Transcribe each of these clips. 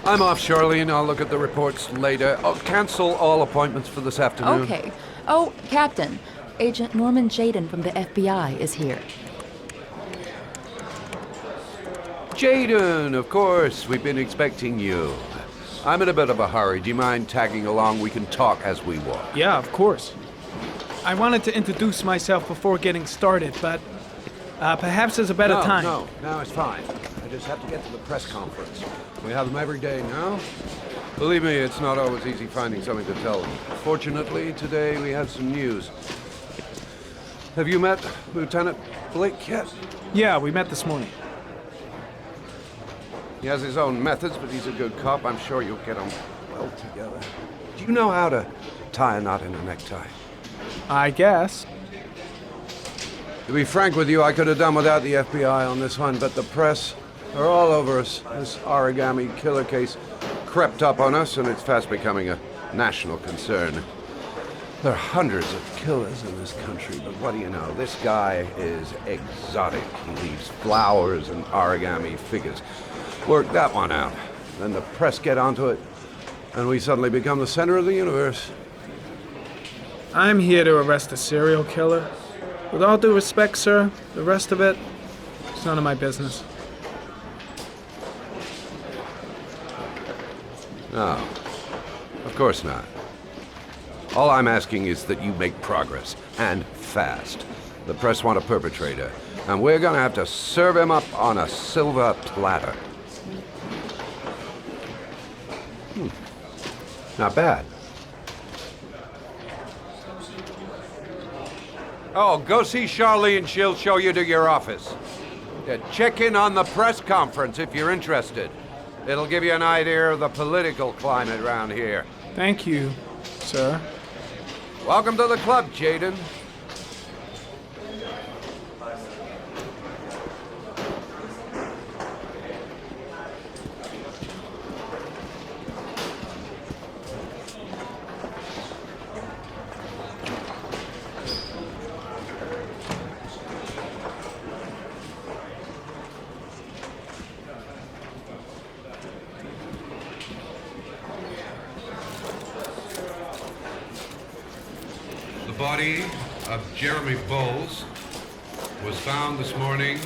I'm off, Charlene. I'll look at the reports later. Oh, cancel all appointments for this afternoon. Okay. Oh, Captain. Agent Norman Jaden from the FBI is here. Jaden, of course. We've been expecting you. I'm in a bit of a hurry. Do you mind tagging along? We can talk as we walk. Yeah, of course. I wanted to introduce myself before getting started, but perhaps there's a better time. No, it's fine. I just have to get to the press conference. We have them every day now. Believe me, it's not always easy finding something to tell them. Fortunately, today we have some news. Have you met Lieutenant Blake yet? Yeah, we met this morning. He has his own methods, but he's a good cop. I'm sure you'll get on well together. Do you know how to tie a knot in a necktie? I guess. To be frank with you, I could have done without the FBI on this one, but the press are all over us. This origami killer case crept up on us, and it's fast becoming a national concern. There are hundreds of killers in this country, but what do you know? This guy is exotic. He leaves flowers and origami figures. Work that one out. Then the press get onto it, and we suddenly become the center of the universe. I'm here to arrest a serial killer. With all due respect, sir, the rest of it, it's none of my business. No, of course not. All I'm asking is that you make progress, and fast. The press want a perpetrator, and we're gonna have to serve him up on a silver platter. Not bad. Oh, go see Charlene. She'll show you to your office. Yeah, check in on the press conference if you're interested. It'll give you an idea of the political climate around here. Thank you, sir. Welcome to the club, Jaden. The body of Jeremy Bowles was found this morning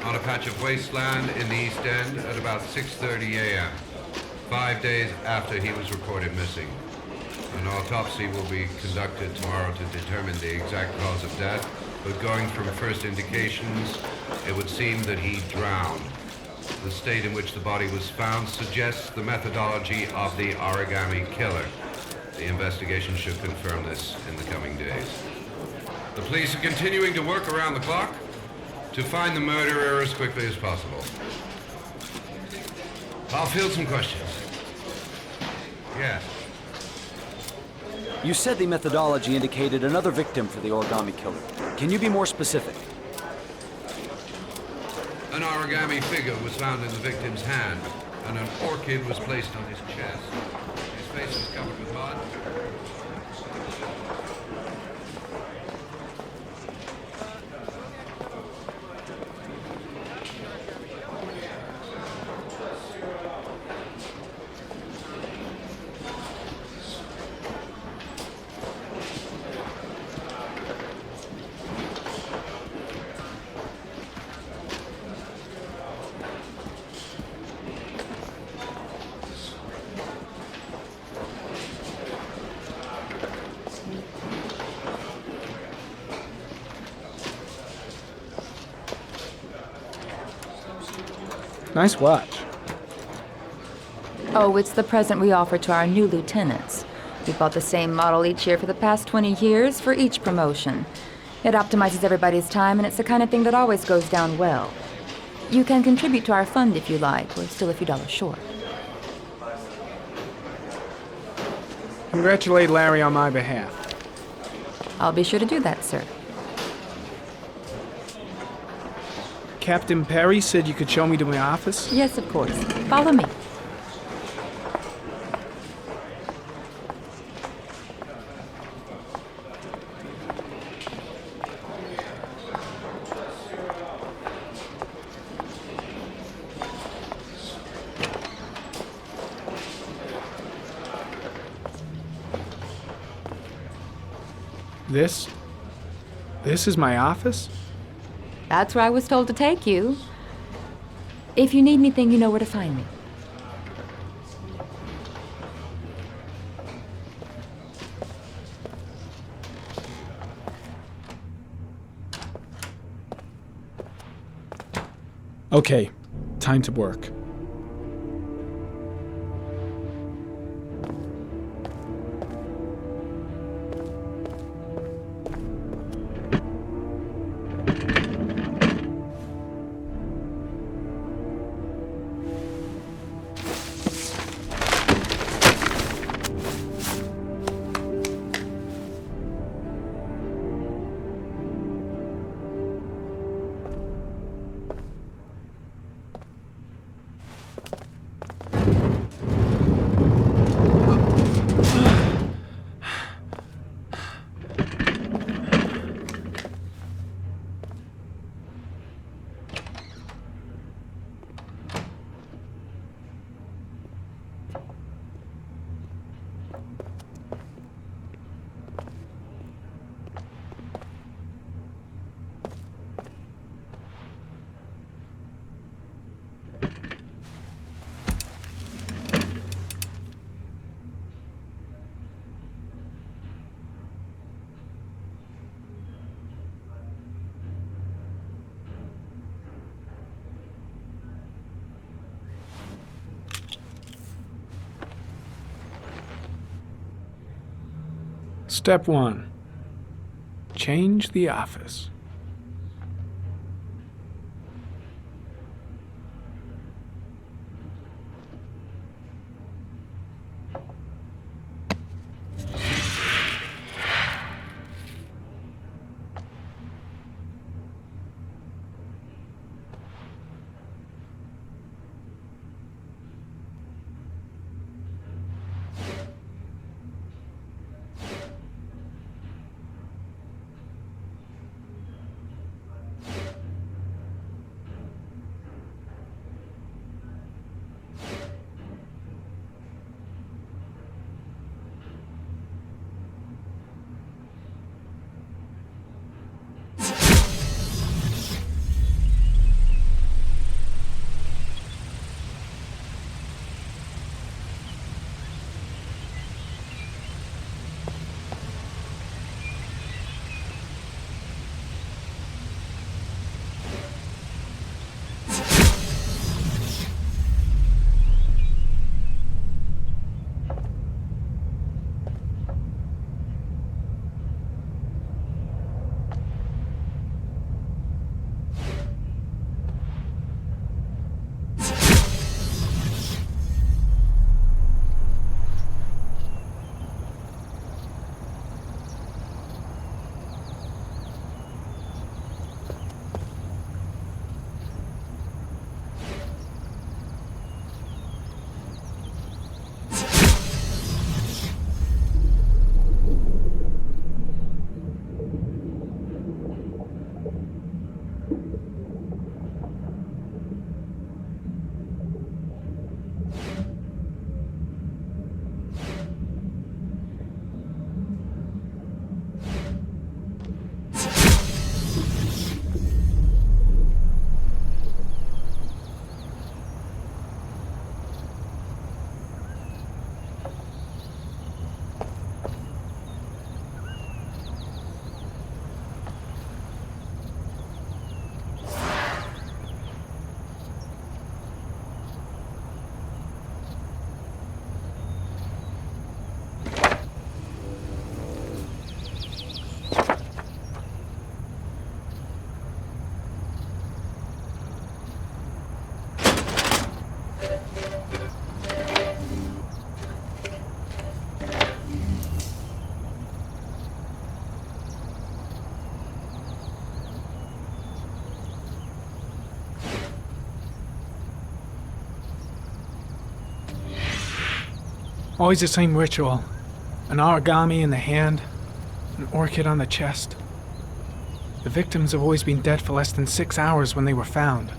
on a patch of wasteland in the East End at about 6:30 a.m., 5 days after he was reported missing. An autopsy will be conducted tomorrow to determine the exact cause of death, but going from first indications, it would seem that he drowned. The state in which the body was found suggests the methodology of the origami killer. The investigation should confirm this in the coming days. The police are continuing to work around the clock to find the murderer as quickly as possible. I'll field some questions. Yes. You said the methodology indicated another victim for the origami killer. Can you be more specific? An origami figure was found in the victim's hand, and an orchid was placed on his chest. His face was covered with mud. Nice watch. Oh, it's the present we offer to our new lieutenants. We bought the same model each year for the past 20 years for each promotion. It optimizes everybody's time, and it's the kind of thing that always goes down well. You can contribute to our fund if you like. We're still a few dollars short. Congratulate Larry on my behalf. I'll be sure to do that, sir. Captain Perry said you could show me to my office? Yes, of course. Follow me. This is my office? That's where I was told to take you. If you need anything, you know where to find me. Okay, time to work. Step 1. Change the office. Always the same ritual. An origami in the hand, an orchid on the chest. The victims have always been dead for less than 6 hours when they were found,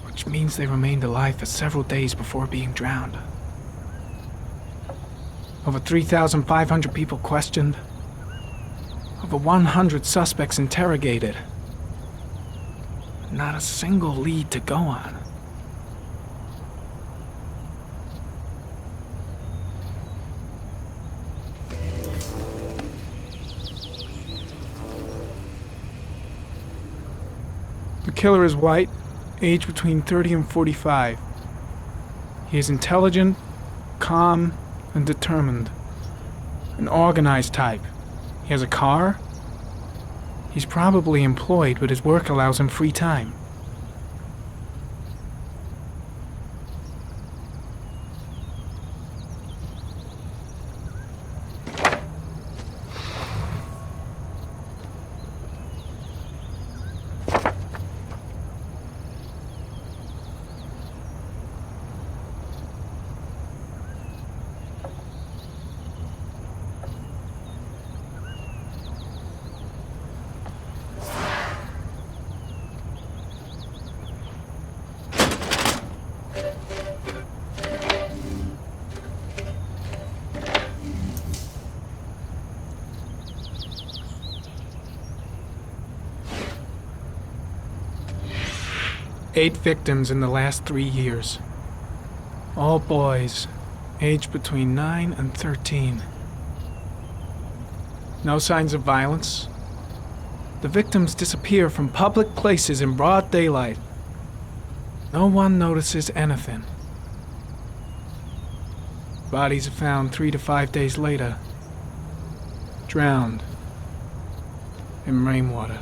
which means they remained alive for several days before being drowned. Over 3,500 people questioned. Over over 100 suspects interrogated. Not a single lead to go on. The killer is white, aged between 30 and 45. He is intelligent, calm, and determined. An organized type. He has a car. He's probably employed, but his work allows him free time. Eight victims in the last 3 years. All boys, aged between 9 and 13. No signs of violence. The victims disappear from public places in broad daylight. No one notices anything. Bodies are found 3 to 5 days later, drowned in rainwater.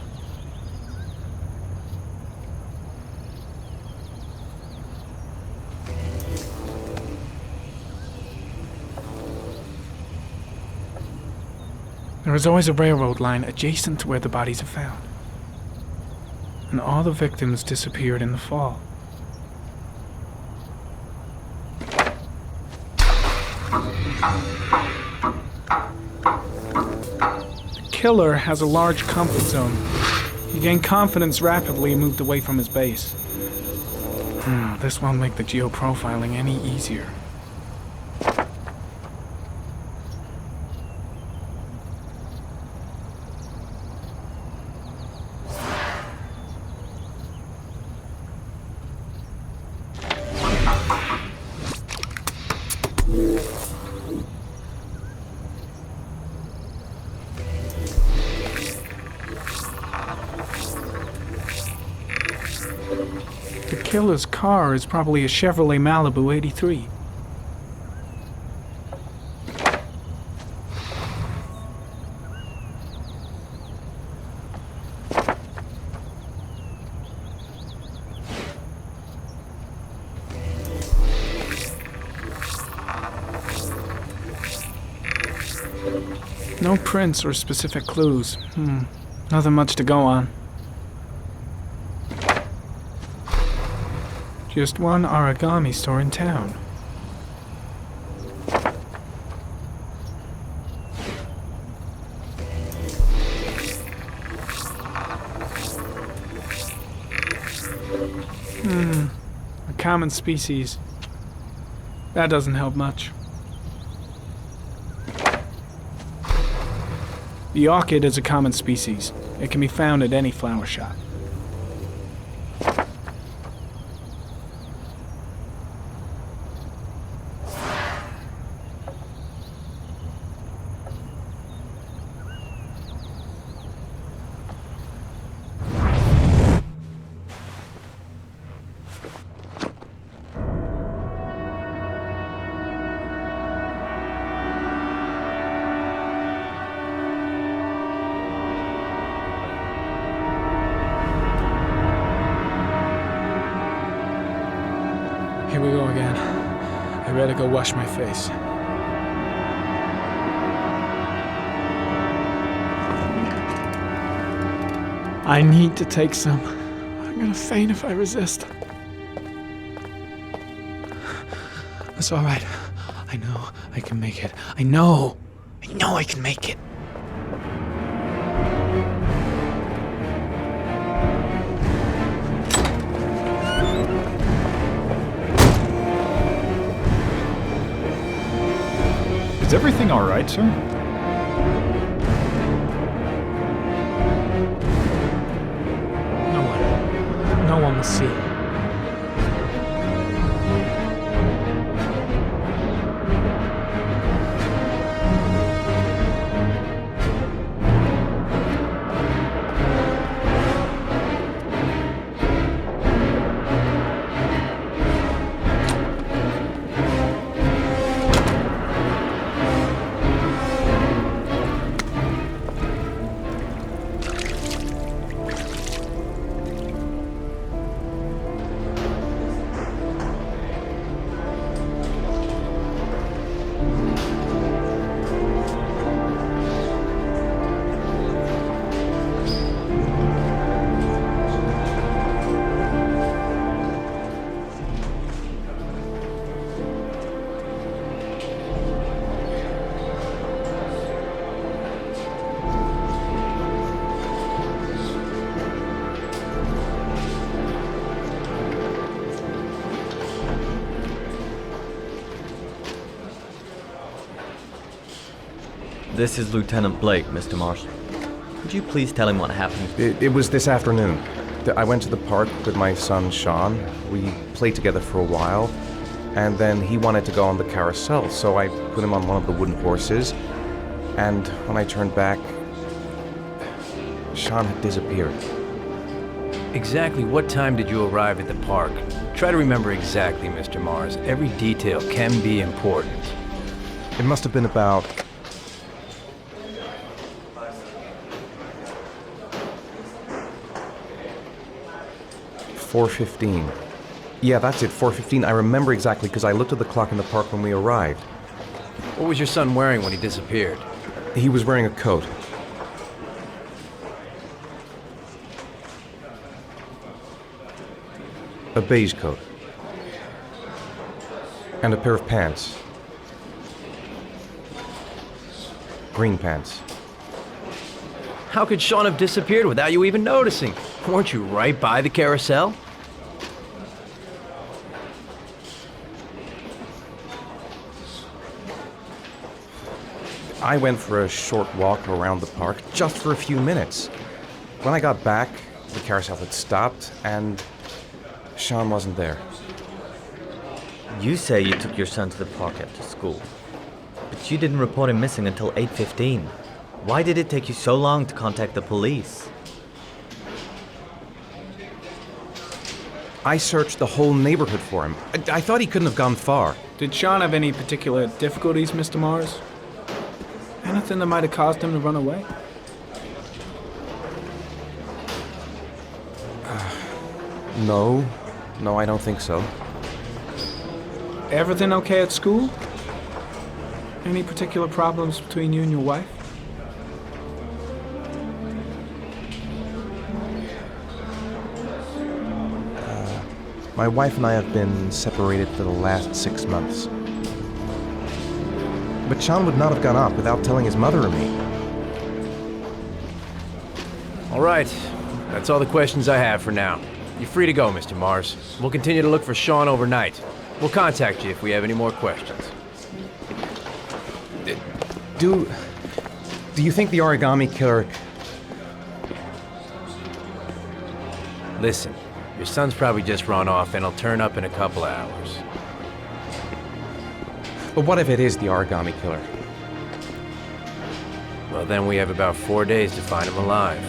There is always a railroad line adjacent to where the bodies are found. And all the victims disappeared in the fall. The killer has a large comfort zone. He gained confidence rapidly and moved away from his base. This won't make the geoprofiling any easier. The killer's car is probably a Chevrolet Malibu 83. No prints or specific clues. Nothing much to go on. Just one origami store in town. A common species. That doesn't help much. The orchid is a common species. It can be found at any flower shop. Here we go again. I better go wash my face. I need to take some. I'm gonna faint if I resist. It's all right. I know I can make it. I know I can make it. Is everything all right, sir? on the sea. This is Lieutenant Blake, Mr. Mars. Could you please tell him what happened? It was this afternoon. I went to the park with my son, Sean. We played together for a while, and then he wanted to go on the carousel, so I put him on one of the wooden horses, and when I turned back, Sean had disappeared. Exactly what time did you arrive at the park? Try to remember exactly, Mr. Mars. Every detail can be important. It must have been about 4:15. Yeah, that's it, 4:15. I remember exactly because I looked at the clock in the park when we arrived. What was your son wearing when he disappeared? He was wearing a coat. A beige coat. And a pair of pants. Green pants. How could Sean have disappeared without you even noticing? Weren't you right by the carousel? I went for a short walk around the park, just for a few minutes. When I got back, the carousel had stopped, and Sean wasn't there. You say you took your son to the park after school, but you didn't report him missing until 8:15. Why did it take you so long to contact the police? I searched the whole neighborhood for him. I thought he couldn't have gone far. Did Sean have any particular difficulties, Mr. Mars? Anything that might have caused him to run away? No, I don't think so. Everything okay at school? Any particular problems between you and your wife? My wife and I have been separated for the last 6 months. But Sean would not have gone off without telling his mother or me. All right. That's all the questions I have for now. You're free to go, Mr. Mars. We'll continue to look for Sean overnight. We'll contact you if we have any more questions. Do you think the origami killer... Listen, your son's probably just run off and he'll turn up in a couple of hours. But what if it is the origami killer? Well, then we have about 4 days to find him alive.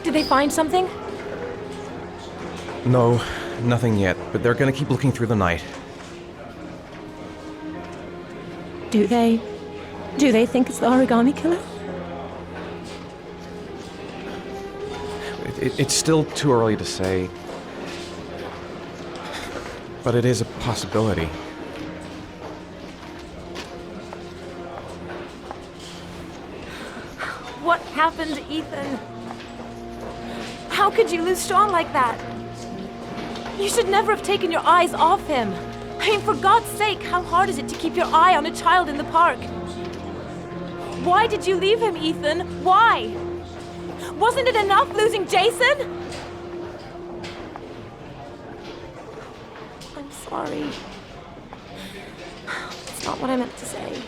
Did they find something? No, nothing yet, but they're gonna keep looking through the night. Do they think it's the origami killer? It's still too early to say, but it is a possibility. What happened, Ethan? How could you lose Sean like that? You should never have taken your eyes off him. I mean, for God's sake, how hard is it to keep your eye on a child in the park? Why did you leave him, Ethan? Why? Wasn't it enough losing Jason? sorry. It's not what I meant to say.